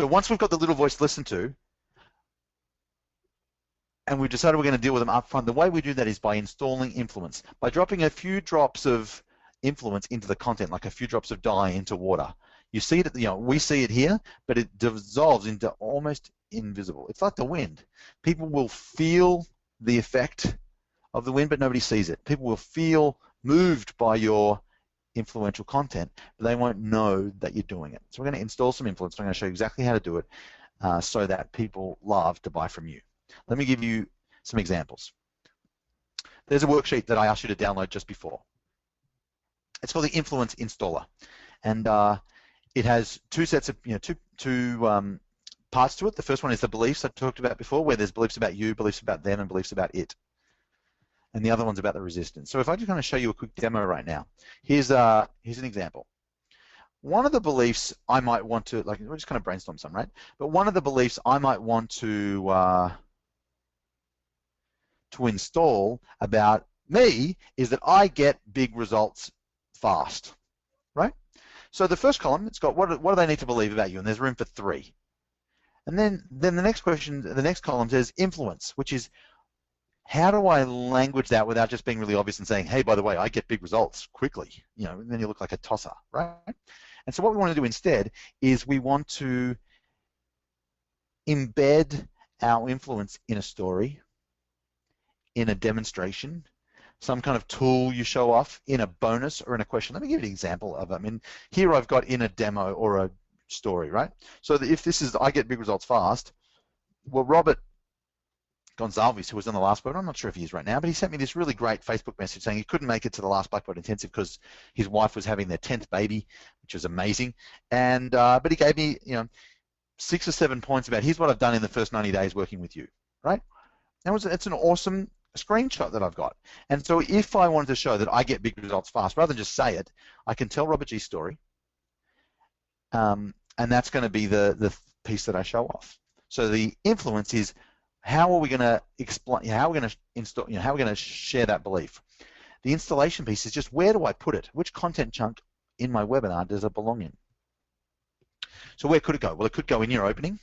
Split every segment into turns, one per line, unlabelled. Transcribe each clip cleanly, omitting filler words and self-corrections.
So once we've got the little voice to listen to, and we've decided we're going to deal with them up front, the way we do that is by installing influence, by dropping a few drops of influence into the content, like a few drops of dye into water. You see it, we see it here, but it dissolves into almost invisible. It's like the wind. People will feel the effect of the wind, but nobody sees it. People will feel moved by your influential content, but they won't know that you're doing it. So we're going to install some influence. I'm going to show you exactly how to do it so that people love to buy from you. Let me give you some examples. There's a worksheet that I asked you to download just before. It's called the Influence Installer, and it has two sets of, two parts to it. The first one is the beliefs I talked about before, where there's beliefs about you, beliefs about them, and beliefs about it. And the other one's about the resistance. So if I just kind of show you a quick demo right now, here's an example. One of the beliefs I might want to, we're just kind of brainstorm some, right? But one of the beliefs I might want to install about me is that I get big results fast, right? So the first column, it's got what do they need to believe about you, and there's room for 3. And then the next question, the next column says influence, which is how do I language that without just being really obvious and saying, hey, by the way, I get big results quickly, and then you look like a tosser, right? And so what we want to do instead is we want to embed our influence in a story, in a demonstration, some kind of tool you show off, in a bonus or in a question. Let me give you an example of it. I mean, here I've got in a demo or a story, right? So that if this is I get big results fast, well, Robert Gonzalez, who was on the last webinar, I'm not sure if he is right now, but he sent me this really great Facebook message saying he couldn't make it to the last Blackboard Intensive because his wife was having their 10th baby, which was amazing. And but he gave me 6 or 7 points about here's what I've done in the first 90 days working with you, right? It's an awesome screenshot that I've got. And so if I wanted to show that I get big results fast, rather than just say it, I can tell Robert G's story, and that's going to be the piece that I show off. So the influence is how are we going to explain, how are we going to install, how are we going to share that belief. The installation piece is just where do I put it? Which content chunk in my webinar does it belong in? So where could it go? Well, it could go in your opening,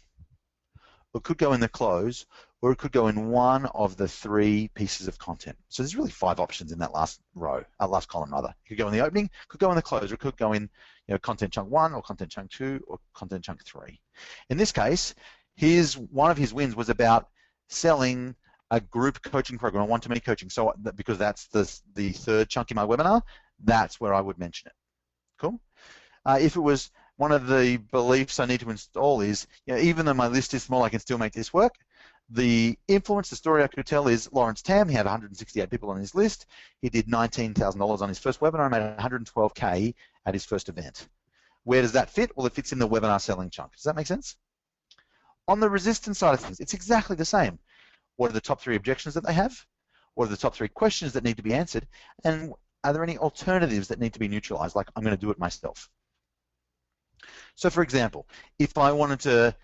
or it could go in the close, or it could go in one of the 3 pieces of content. So there's really 5 options in that last row, last column rather. It could go in the opening, could go in the close, or it could go in content chunk 1, or content chunk 2, or content chunk 3. In this case, one of his wins was about selling a group coaching program, a one-to-many coaching. So because that's the 3rd chunk in my webinar, that's where I would mention it. Cool. If it was one of the beliefs I need to install is, even though my list is small, I can still make this work. The influence, the story I could tell is Lawrence Tam. He had 168 people on his list. He did $19,000 on his first webinar and made $112K at his first event. Where does that fit? Well, it fits in the webinar selling chunk. Does that make sense? On the resistance side of things, it's exactly the same. What are the top 3 objections that they have? What are the top 3 questions that need to be answered? And are there any alternatives that need to be neutralized, like I'm going to do it myself? So for example, if I wanted to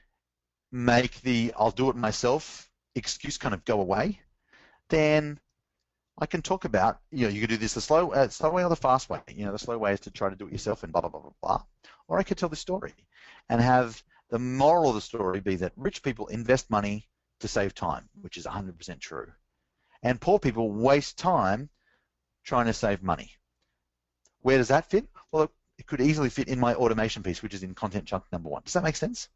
make the I'll do it myself excuse kind of go away, then I can talk about, you can do this the slow way or the fast way. The slow way is to try to do it yourself and blah, blah, blah, blah, blah. Or I could tell the story and have the moral of the story be that rich people invest money to save time, which is 100% true. And poor people waste time trying to save money. Where does that fit? Well, it could easily fit in my automation piece, which is in content chunk number 1. Does that make sense?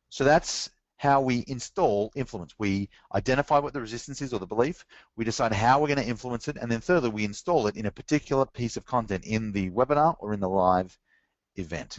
So that's how we install influence. We identify what the resistance is or the belief, we decide how we're going to influence it, and then thirdly, we install it in a particular piece of content in the webinar or in the live event.